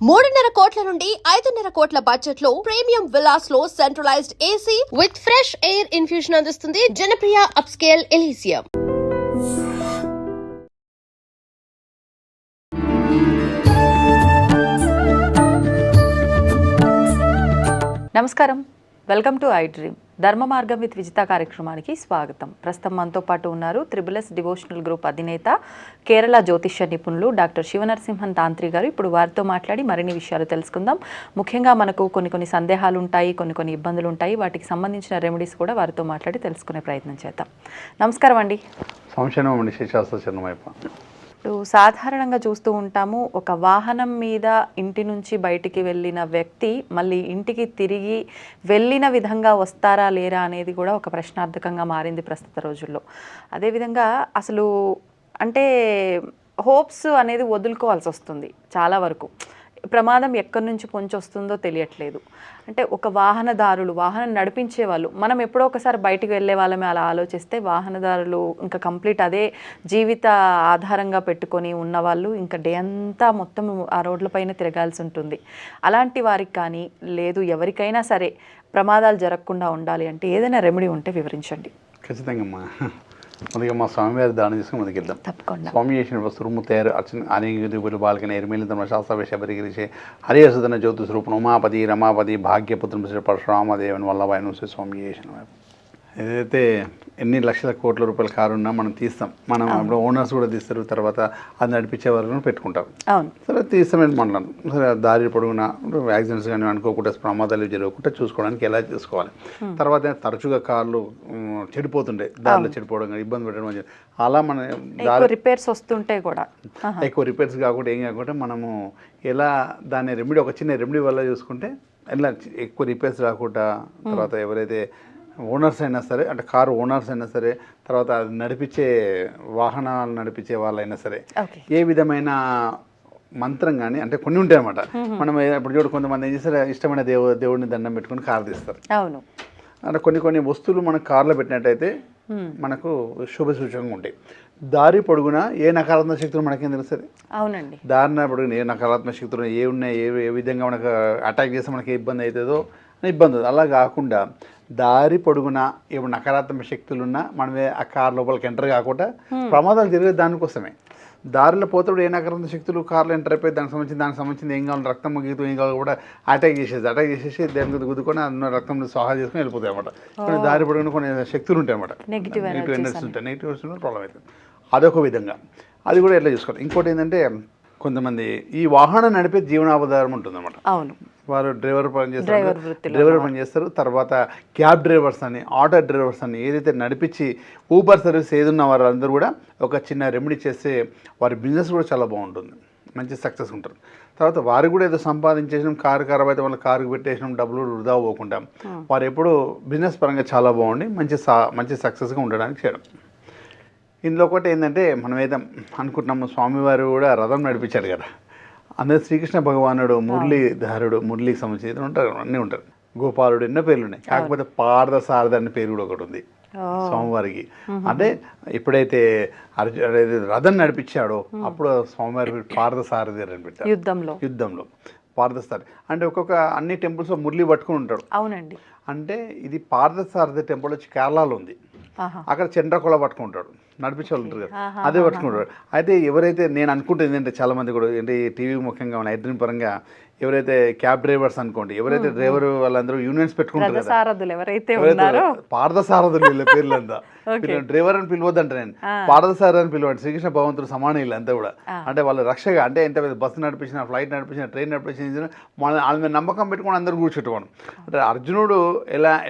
3.5 కోట్ల నుండి 5.5 కోట్ల బడ్జెట్ లో ప్రీమియం విల్లాస్ లో centralised AC with fresh air infusion అందిస్తుంది జనప్రియ అప్స్కేల్ ఎలీసియం. నమస్కారం, వెల్కమ్ టు ఐ డ్రీమ్. ధర్మ మార్గం విత్ విజిత కార్యక్రమానికి స్వాగతం. ప్రస్తుతం మనతో పాటు ఉన్నారు త్రిబుల్ఎస్ డివోషనల్ గ్రూప్ అధినేత, కేరళ జ్యోతిష్య నిపుణులు డాక్టర్ శివనరసింహన్ తాంత్రి గారు. ఇప్పుడు వారితో మాట్లాడి మరిన్ని విషయాలు తెలుసుకుందాం. ముఖ్యంగా మనకు కొన్ని సందేహాలు ఉంటాయి, కొన్ని ఇబ్బందులు ఉంటాయి. వాటికి సంబంధించిన రెమెడీస్ కూడా వారితో మాట్లాడి తెలుసుకునే ప్రయత్నం చేద్దాం. నమస్కారం అండి. ఇప్పుడు సాధారణంగా చూస్తూ ఉంటాము, ఒక వాహనం మీద ఇంటి నుంచి బయటికి వెళ్ళిన వ్యక్తి మళ్ళీ ఇంటికి తిరిగి వెళ్ళిన విధంగా వస్తారా లేరా అనేది కూడా ఒక ప్రశ్నార్థకంగా మారింది ప్రస్తుత రోజుల్లో. అదేవిధంగా అసలు అంటే హోప్స్ అనేది వదులుకోవాల్సి వస్తుంది చాలా వరకు. ప్రమాదం ఎక్కడి నుంచి పొంచి వస్తుందో తెలియట్లేదు. అంటే ఒక వాహనదారులు, వాహనం నడిపించే వాళ్ళు, మనం ఎప్పుడో ఒకసారి బయటికి వెళ్ళే వాళ్ళమే అలా ఆలోచిస్తే, వాహనదారులు ఇంకా కంప్లీట్ అదే జీవిత ఆధారంగా పెట్టుకొని ఉన్నవాళ్ళు ఇంకా డే అంతా మొత్తం ఆ రోడ్లపైన తిరగాల్సి ఉంటుంది. అలాంటి వారికి కానీ లేదు ఎవరికైనా సరే ప్రమాదాలు జరగకుండా ఉండాలి అంటే ఏదైనా రెమెడీ ఉంటే వివరించండి. ఖచ్చితంగా ముందుగా మా స్వామివారి దానం చేసుకుని ముందుకెళ్దాం. తప్పకుండా. స్వామి చేసిన వస్తువు తయారు అర్చన అనేక బాలకన ఎరిమేలితమ శాస్త్రవేశ పరిగిరిచే హరియసుధన జ్యోతి స్వరూపం ఉమాపతి రమాపతి భాగ్యపుత్రం శ్రీ పరశురామదేవన్ వల్లభాయను స్వామి చేసిన ఏదైతే ఎన్ని లక్షల కోట్ల రూపాయల కారు ఉన్నా మనం తీస్తాం. మనం ఇప్పుడు ఓనర్స్ కూడా తీస్తారు, తర్వాత అది నడిపించే వరకు పెట్టుకుంటారు. సరే తీస్తామని మనం సరే దారి పొడుగున యాక్సిడెంట్స్ కానీ అనుకోకుండా ప్రమాదాలు జరగకుండా చూసుకోవడానికి ఎలా చేసుకోవాలి. తర్వాత తరచుగా కార్లు చెడిపోతుండే, దారిలో చెడిపోవడం కానీ ఇబ్బంది పెట్టడం, అలా మన రిపేర్స్ వస్తుంటే కూడా ఎక్కువ రిపేర్స్ కాకుండా ఏం కాకుండా మనము ఎలా దాన్ని రెమెడీ ఒక చిన్న రెమెడీ వల్ల చూసుకుంటే ఎలా ఎక్కువ రిపేర్స్ రాకుండా, తర్వాత ఎవరైతే ఓనర్స్ అయినా సరే, అంటే కారు ఓనర్స్ అయినా సరే, తర్వాత అది నడిపించే వాహనాలు నడిపించే వాళ్ళైనా సరే, ఏ విధమైన మంత్రం కానీ అంటే కొన్ని ఉంటాయి అన్నమాట. మనం ఇప్పుడు చూడు కొంతమంది ఏం చేస్తారు, ఇష్టమైన దేవుడిని దండం పెట్టుకుని కారు తీస్తారు. అవును. అంటే కొన్ని వస్తువులు మనం కారులో పెట్టినట్టయితే మనకు శుభ సూచకంగా ఉంటాయి. దారి పొడుగున ఏ నకారాత్మక శక్తులు మనకేం తెలుస్తుంది. అవునండి. దారిన పొడుగున ఏ నకారాత్మక శక్తులు ఏ ఉన్నాయి, ఏ విధంగా మనకు అటాక్ చేస్తే మనకి ఏ ఇబ్బంది అవుతుందో ఇబ్బంది. అలా కాకుండా దారి పొడుగున ఏమైనా నకారాత్మక శక్తులు ఉన్నా మనమే ఆ కారు లోపలికి ఎంటర్ కాకుండా ప్రమాదాలు జరిగే దానికోసమే. దారిలో పోతాడు ఏ నకారాత్మక శక్తులు కార్లో ఎంటర్ అయిపోయి దానికి సంబంధించింది ఏం కావాలి, రక్తం ముగితూ ఏం కావాలి కూడా అటాక్ చేసేసి దాని గుద్దుకొని అందులో రక్తం సహాయం చేసుకుని వెళ్ళిపోతాయి అన్నమాట. కొన్ని దారి పొడుగున కొన్ని శక్తులు ఉంటాయి అన్నమాట, నెగిటివ్ ఎనర్జీస్ ఉంటాయి. నెగిటివ్ వస్తున్న ప్రాబ్లం అవుతుంది. అదొక విధంగా, అది కూడా ఎట్లా చూసుకోవాలి. ఇంకోటి ఏంటంటే కొంతమంది ఈ వాహనం నడిపే జీవనాధారం ఉంటుందన్నమాట. అవును. వారు డ్రైవర్ పని చేస్తారు. తర్వాత క్యాబ్ డ్రైవర్స్ అని, ఆటో డ్రైవర్స్ అని, ఏదైతే నడిపించి ఊబర్ సర్వీస్ ఏదున్న వారందరూ కూడా ఒక చిన్న రెమెడీ చేస్తే వారి బిజినెస్ కూడా చాలా బాగుంటుంది, మంచి సక్సెస్ ఉంటారు. తర్వాత వారు కూడా ఏదో సంపాదించేసినాం, కారు ఖరాబ్ అయితే వాళ్ళ కారుకు పెట్టేసినాం, డబ్బులు వృధా పోకుండా వారు ఎప్పుడూ బిజినెస్ పరంగా చాలా బాగుండి మంచి సక్సెస్గా ఉండడానికి చేయడం. ఇందులో ఒకటి ఏంటంటే, మనం ఏదో అనుకుంటున్నాము, స్వామివారు కూడా రథం నడిపించారు కదా, అందరూ శ్రీకృష్ణ భగవానుడు మురళీధారుడు, మురళికి సంబంధించి ఉంటారు, అన్నీ ఉంటారు. గోపాలుడు ఎన్నో పేర్లు ఉన్నాయి. కాకపోతే పార్థసారథి అనే పేరు కూడా ఒకటి ఉంది స్వామివారికి. అంటే ఎప్పుడైతే రథం నడిపించాడో అప్పుడు స్వామివారి పార్థసారథి అని పెట్టారు. యుద్ధంలో పార్థసారథి అంటే ఒక్కొక్క అన్ని టెంపుల్స్ మురళి పట్టుకుని ఉంటాడు. అవునండి. అంటే ఇది పార్థసారథి టెంపుల్ వచ్చి కేరళలో ఉంది. అక్కడ చంద్రకొల పట్టుకుంటాడు, నడిపించే వాళ్ళు ఉంటారు కదా, అదే పట్టుకుంటాడు. అయితే ఎవరైతే నేను అనుకుంటుంది ఏంటంటే చాలా మంది కూడా ఏంటి టీవీ ముఖ్యంగా ఉన్న ఐడ్రీమ్ పరంగా ఎవరైతే క్యాబ్ డ్రైవర్స్ అనుకోండి, ఎవరైతే డ్రైవర్ వాళ్ళందరూ యూనియన్స్ పెట్టుకుంటారు కదా, పార్థసారథులు వీళ్ళ పేర్లంతా. డ్రైవర్ అని పిలవద్దంట, నేను పార్థసారథి అని పిలవండి. శ్రీకృష్ణ భగవంతుడు సమాన వీళ్ళంతా కూడా. అంటే వాళ్ళ రక్షగా, అంటే ఎంత బస్సు నడిపించిన, ఫ్లైట్ నడిపించిన, ట్రైన్ నడిపించిన వాళ్ళ మీద నమ్మకం పెట్టుకుని అందరూ కూర్చోటం. అంటే అర్జునుడు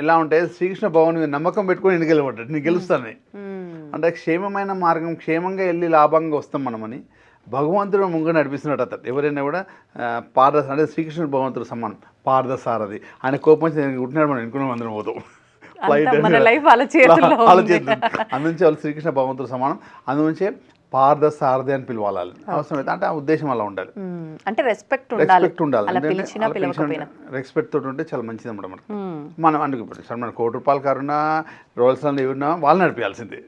ఎలా ఉంటే శ్రీకృష్ణ భగవాన్ మీద నమ్మకం పెట్టుకుని ఎన్నికెళ్ళబడ్డాడు, నేను గెలుస్తాను. అంటే క్షేమమైన మార్గం, క్షేమంగా వెళ్ళి లాభంగా వస్తాం మనమని భగవంతుడు ముందు నడిపిస్తున్నాడు. అతను ఎవరైనా కూడా అంటే శ్రీకృష్ణుడు భగవంతుడు సమానం, పార్థసారథి. ఆయన కోపం వచ్చి ఉంటున్నాడు, మనం ఎన్నుకున్నాం, అందరం పోతాం. అందుంచి వాళ్ళు శ్రీకృష్ణ భగవంతుడు సమానం, అందుంచే పార్థసారథి అని పిలవాలి. అవసరం అంటే ఆ ఉద్దేశం అలా ఉండాలి. అంటే రెస్పెక్ట్ ఉండాలి. రెస్పెక్ట్ తోటి ఉంటే చాలా మంచిది అన్నమాట. మనం అందుకు మన ₹1 కోటి కారున్నా, రోల్స్ ఎవరున్నా వాళ్ళు నడిపించాల్సిందే.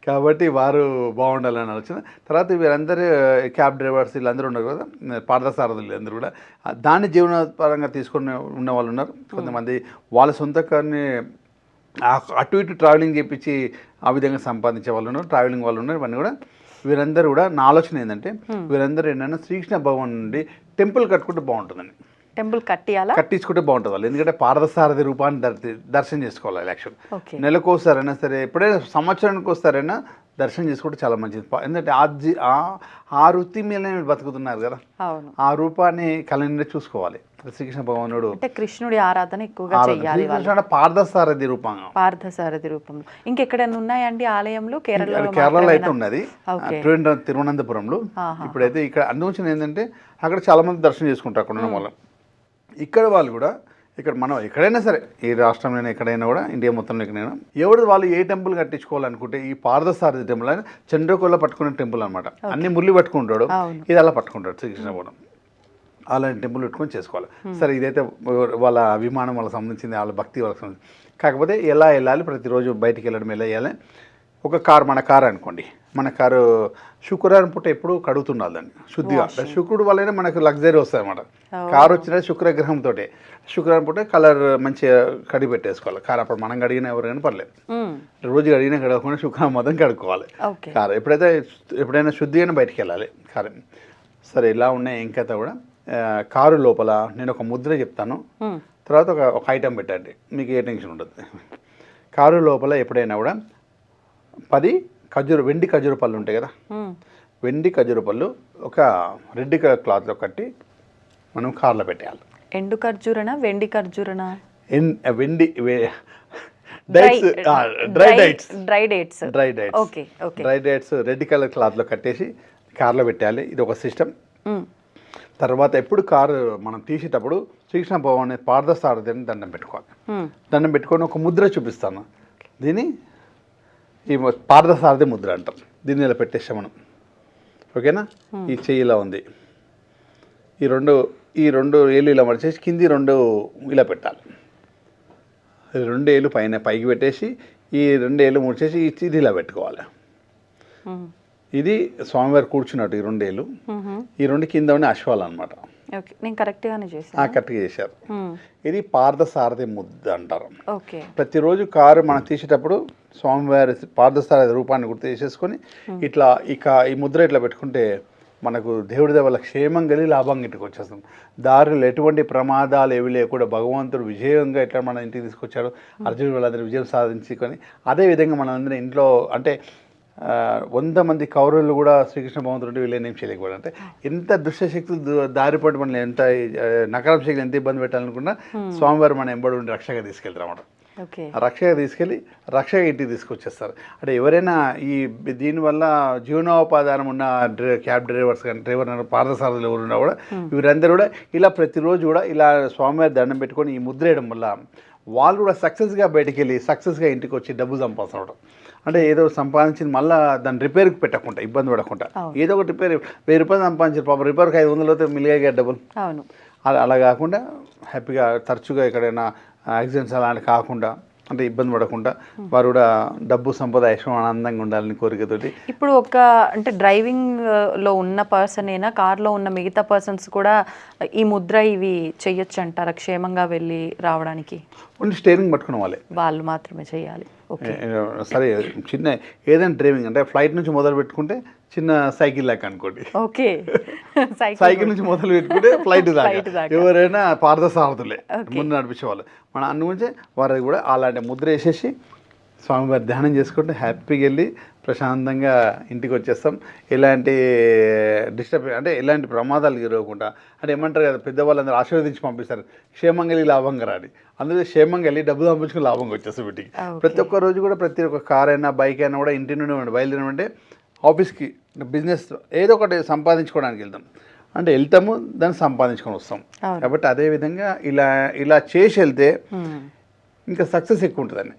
కాబట్టి వారు బాగుండాలని ఆలోచన. తర్వాత వీరందరూ క్యాబ్ డ్రైవర్స్ వీళ్ళందరూ ఉన్నారు కదా, పార్థసారథులు అందరూ కూడా దాన్ని జీవనోపారంగా తీసుకుని ఉన్న వాళ్ళు ఉన్నారు. కొంతమంది వాళ్ళ సొంత కార్ని అటు ఇటు ట్రావెలింగ్ చేయించి ఆ విధంగా సంపాదించే వాళ్ళు ఉన్నారు, ట్రావెలింగ్ వాళ్ళు ఉన్నారు. ఇవన్నీ కూడా వీరందరూ కూడా నా ఆలోచన ఏంటంటే వీరందరూ ఏంటంటే శ్రీకృష్ణ భగవాన్ నుండి టెంపుల్ కట్టుకుంటే బాగుంటుందని. టెంపుల్ కట్టించుకుంటే బాగుంటుంది వాళ్ళు, ఎందుకంటే పార్థసారథి రూపాన్ని దర్శనం చేసుకోవాలి. యాక్చువల్ నెలకోసారైనా సరే, ఎప్పుడైనా సంవత్సరానికి వస్తారైనా దర్శనం చేసుకుంటే చాలా మంచిది. ఎందుకంటే ఆ వృత్తి మీదనే బతుకుతున్నారు కదా, ఆ రూపాన్ని కళ్ళ చూసుకోవాలి. శ్రీకృష్ణ భగవానుడు అంటే కృష్ణుడి ఆరాధన ఎక్కువగా చేయాలి. పార్థసారథి రూపంలో ఇంకెక్కడైనా ఉన్నాయండి ఆలయంలో? కేరళలో అయితే ఉన్నది, తిరువనంతపురంలో. ఇప్పుడైతే ఇక్కడ అందువచ్చిన ఏంటంటే అక్కడ చాలా మంది దర్శనం చేసుకుంటారు అక్కడ ఉన్న వాళ్ళు. ఇక్కడ వాళ్ళు కూడా ఇక్కడ మనం ఎక్కడైనా సరే, ఈ రాష్ట్రంలో ఎక్కడైనా కూడా, ఇండియా మొత్తంలో ఎక్కడైనా ఎవరు వాళ్ళు ఏ టెంపుల్ కట్టించుకోవాలనుకుంటే ఈ పార్థసారథి టెంపుల్ అని చంద్రకోళ్ళ పట్టుకునే టెంపుల్ అనమాట. అన్ని మురళి పట్టుకుంటాడు, ఇది అలా పట్టుకుంటాడు శ్రీకృష్ణ భగవాన్. అలాంటి టెంపుల్ పెట్టుకొని చేసుకోవాలి. సరే, ఇదైతే వాళ్ళ అభిమానం వాళ్ళకి సంబంధించింది, వాళ్ళ భక్తి వాళ్ళకి సంబంధించింది. కాకపోతే ఎలా వెళ్ళాలి, ప్రతిరోజు బయటికి వెళ్ళడం ఎలా వెళ్ళాలి. ఒక కారు, మన కారు అనుకోండి, మన కారు శుక్రవారం పూట ఎప్పుడు కడుగుతుండాలి దాన్ని శుద్ధిగా. శుక్రుడు వల్లనే మనకు లగ్జరీ వస్తుంది అనమాట. కారు వచ్చిన శుక్రగ్రహంతో శుక్రవారం పూట కలర్ మంచిగా కడిగి పెట్టేసుకోవాలి కారు. అప్పుడు మనం కడిగినా ఎవరైనా పర్లేదు, రోజు కడిగినా కడగకుండా శుక్రవారం మొత్తం కడుక్కోవాలి కారు. ఎప్పుడైనా శుద్ధిగానే బయటికి వెళ్ళాలి కారు. సరే, ఇలా ఉన్నాయి. ఇంకైతే కూడా కారు లోపల నేను ఒక ముద్ర చెప్తాను, తర్వాత ఒక ఐటెం పెట్టండి, మీకు ఏ టెన్షన్ ఉంటుంది. కారు లోపల ఎప్పుడైనా కూడా 10 వెండి ఖర్జూర పళ్ళు ఉంటాయి కదా, వెండి ఖర్జూర పళ్ళు ఒక రెడ్ కలర్ క్లాత్లో కట్టి మనం కార్లో పెట్టేయాలి. ఎండు ఖర్జూరనా, వెండి ఖర్జూరనా? వెండి డ్రై డేట్స్ రెడ్ కలర్ క్లాత్లో కట్టేసి కార్లో పెట్టేయాలి. ఇది ఒక సిస్టమ్. తర్వాత ఎప్పుడు కారు మనం తీసేటప్పుడు శ్రీకృష్ణ భగవాన్ పార్థసారథి అని దండం పెట్టుకోవాలి. దండం పెట్టుకొని ఒక ముద్ర చూపిస్తాను, దీన్ని ఈ పార్థసారథి ముద్ర అంటాం. దీన్ని ఇలా పెట్టేస్తాం మనం, ఓకేనా? ఈ చెయ్యి ఇలా ఉంది, ఈ రెండు ఏళ్ళు ఇలా మడిచేసి కింది 2 ఇలా పెట్టాలి. 2 ఏళ్ళు పైకి పెట్టేసి ఈ 2 ఏళ్ళు ముడిచేసి ఇది ఇలా పెట్టుకోవాలి. ఇది స్వామివారు కూర్చున్నట్టు ఈ 2 ఏళ్ళు, ఈ 2 కింద ఉన్న అశ్వాలు అనమాట. కరెక్ట్గా చేశారు. ఇది పార్థసారథి ముద్ద అంటారు. ప్రతిరోజు కారు మనం తీసేటప్పుడు స్వామివారి పార్థసారథి రూపాన్ని గుర్తు చేసేసుకొని ఇట్లా ఈ ముద్ర ఇట్లా పెట్టుకుంటే మనకు దేవుడి వల్ల క్షేమం కలిగి లాభం ఇంటికి వచ్చేస్తాం. దారిలో ఎటువంటి ప్రమాదాలు ఏవి లేకుండా భగవంతుడు విజయంగా ఇట్లా మన ఇంటికి తీసుకొచ్చాడు. అర్జునుడు వాళ్ళందరూ విజయం సాధించుకొని అదేవిధంగా మనందరం ఇంట్లో అంటే 100 మంది కౌరవులు కూడా శ్రీకృష్ణ భగవంతుడు వీళ్ళేం చేయలేకపోయాడు. అంటే ఎంత దుష్టశక్తులు దారిపడి మనల్ని ఎంత నకారం శక్తి ఎంత ఇబ్బంది పెట్టాలనుకున్నా స్వామివారు మన ఎంబడి ఉండి రక్షగా తీసుకెళ్తారు అన్నమాట. రక్షగా తీసుకెళ్ళి రక్షగా ఇంటికి తీసుకొచ్చేస్తారు. అంటే ఎవరైనా దీనివల్ల జీవనోపాధానం ఉన్న క్యాబ్ డ్రైవర్స్ కానీ పార్థసారథులు ఎవరు ఉన్నా కూడా వీరందరూ కూడా ఇలా ప్రతిరోజు కూడా ఇలా స్వామివారి దండం పెట్టుకొని ఈ ముద్ర వేయడం వల్ల వాళ్ళు కూడా సక్సెస్గా బయటికి వెళ్ళి సక్సెస్గా ఇంటికి వచ్చి డబ్బు సంపాదించడం. అంటే ఏదో సంపాదించింది మళ్ళీ దాన్ని రిపేర్కి పెట్టకుండా ఇబ్బంది పడకుండా ఏదో ఒక రిపేర్ 1000 రూపాయలు సంపాదించారు పాపం, రిపేర్కి 500 అయితే మిలిగా డబ్బులు. అలా కాకుండా హ్యాపీగా తరచుగా ఎక్కడైనా యాక్సిడెంట్స్ అలాంటివి కాకుండా అంటే ఇబ్బంది పడకుండా వారు కూడా డబ్బు సంపద ఐశ్వర్యం ఆనందంగా ఉండాలని కోరికతోటి. ఇప్పుడు అంటే డ్రైవింగ్లో ఉన్న పర్సన్ అయినా కార్లో ఉన్న మిగతా పర్సన్స్ కూడా ఈ ముద్ర ఇవి చెయ్యొచ్చు అంటారా క్షేమంగా వెళ్ళి రావడానికి? ఓన్లీ స్టీరింగ్ పట్టుకున్న వాళ్ళు మాత్రమే చేయాలి. సరే, చిన్న ఏదైనా డ్రైవింగ్ అంటే ఫ్లైట్ నుంచి మొదలు పెట్టుకుంటే చిన్న సైకిల్ లాగా అనుకోండి, సైకిల్ నుంచి మొదలు పెట్టుకుంటే ఫ్లైట్ దాకా ఎవరైనా పార్థసారథులే ముందు నడిపించేవాళ్ళు. మన అందుగురించి వారికి కూడా అలాంటి ముద్ర వేసేసి స్వామివారి ధ్యానం చేసుకుంటే హ్యాపీగా వెళ్ళి ప్రశాంతంగా ఇంటికి వచ్చేస్తాం. ఎలాంటి అంటే ఎలాంటి ప్రమాదాలు ఎదురవకుండా. అంటే ఏమంటారు కదా పెద్దవాళ్ళందరూ ఆశీర్వదించి పంపిస్తారు, క్షేమంగా వెళ్ళి లాభంగా రాని. అందులో క్షేమంగా వెళ్ళి డబ్బు సంపించుకుని లాభంగా వచ్చేస్తాం ఇంటికి. ప్రతి ఒక్క రోజు కూడా ప్రతి ఒక్క కార్ అయినా బైక్ అయినా కూడా ఇంటి నుండి బయలుదేరమంటే ఆఫీస్కి బిజినెస్ ఏదో ఒకటి సంపాదించుకోవడానికి వెళ్తాం. అంటే వెళ్తాము దాన్ని సంపాదించుకొని వస్తాం. కాబట్టి అదేవిధంగా ఇలా చేసి వెళ్తే ఇంకా సక్సెస్ ఎక్కువ ఉంటుందండి.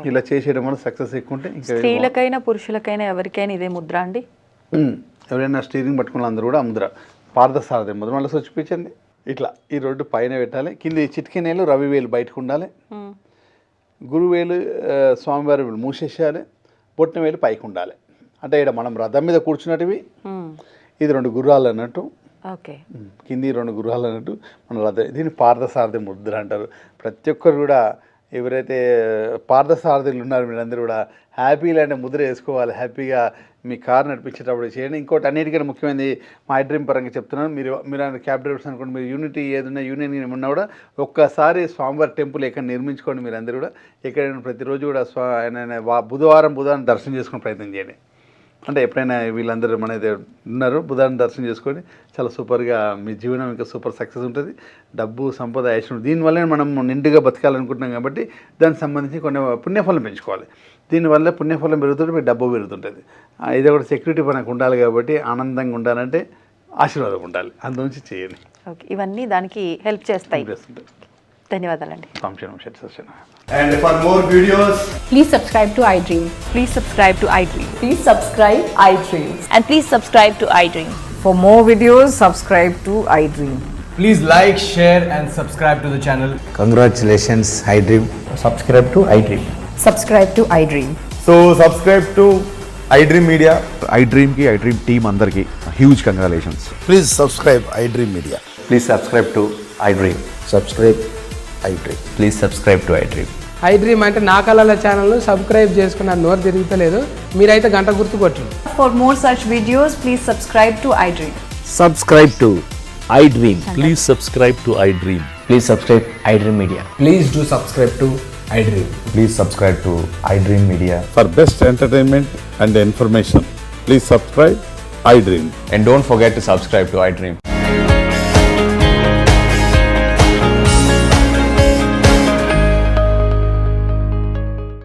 ఇలా చేసేయడం వల్ల సక్సెస్ ఎక్కువ ఉంటే ఇంకా స్త్రీలకైనా పురుషులకైనా ఎవరికైనా ఇదే ముద్ర అండి. ఎవరైనా స్టీరింగ్ పట్టుకున్న అందరూ కూడా ముద్ర పార్థసారథి ముద్ర మళ్ళీ చూపించండి. ఇట్లా ఈ రోడ్డు పైన పెట్టాలి, కింద చిటికెనేలు రవివేలు బయటకు ఉండాలి, గురువేలు స్వామివారి మూసేసేయాలి, బొట్టిన వేలు పైకి ఉండాలి. అంటే ఇక్కడ మనం రథం మీద కూర్చున్నట్టువి, ఇది 2 గుర్రాలు అన్నట్టు, ఓకే, కింది 2 గుర్రాలు అన్నట్టు మన రథం. దీన్ని పార్థసారథి ముద్ర అంటారు. ప్రతి ఒక్కరు కూడా ఎవరైతే పార్థసారథులు ఉన్నారో మీరందరూ కూడా హ్యాపీ లాంటి ముద్ర వేసుకోవాలి. హ్యాపీగా మీ కార్ నడిపించేటప్పుడు చేయండి. ఇంకోటి అన్నిటికన్నా ముఖ్యమైనది మా డ్రీమ్ పరంగా చెప్తున్నాను. మీరు క్యాబ్ డ్రైవర్స్ అనుకోండి, మీరు యూనిటీ ఏదైనా యూనియన్ ఉన్నా కూడా ఒక్కసారి స్వామివారి టెంపుల్ ఎక్కడ నిర్మించుకోండి. మీరు అందరూ కూడా ఎక్కడైనా ప్రతిరోజు కూడా బుధవారం దర్శనం చేసుకునే ప్రయత్నం చేయండి. అంటే ఎప్పుడైనా వీళ్ళందరూ మన ఉన్నారు, బుధవారం దర్శనం చేసుకొని చాలా సూపర్గా మీ జీవనం ఇంకా సూపర్ సక్సెస్ ఉంటుంది. డబ్బు, సంపద, ఐశ్వర్యం దీనివల్లే మనం నిండుగా బతకాలనుకుంటున్నాం కాబట్టి దానికి సంబంధించి కొన్ని పుణ్యఫలం పెంచుకోవాలి. దీనివల్ల పుణ్యఫలం పెరుగుతుంటే మీకు డబ్బు పెరుగుతుంటుంది. ఇది కూడా సెక్యూరిటీ మనకు ఉండాలి కాబట్టి ఆనందంగా ఉండాలంటే ఆశీర్వాదం ఉండాలి. అందులోంచి చేయండి. ఓకే, ఇవన్నీ దానికి హెల్ప్ చేస్తాయి. ధన్యవాదాలండి. And for more videos, Please subscribe to iDream. Please subscribe to iDream. Please subscribe iDream. And please subscribe to iDream. For more videos, subscribe to iDream. Please like, share and subscribe to the channel. Congratulations, iDream. Subscribe to iDream. Subscribe to iDream. So subscribe to iDream Media. iDream ki iDream team andarki huge congratulations. Please subscribe iDream Media. Please subscribe to iDream. Subscribe iDream. Please subscribe to iDream. iDream అంటే నా కళల ఛానల్ను subscribe చేసుకున్న నోరు తిరుగుతలేదు, మీరైతే గంట గుర్తు కొట్టండి. For more such videos, please subscribe to iDream. Subscribe to iDream. Please subscribe to iDream. Please subscribe iDream Media. Please do subscribe to iDream. Please subscribe to iDream Media. For best entertainment and information, please subscribe iDream. And don't forget to subscribe to iDream.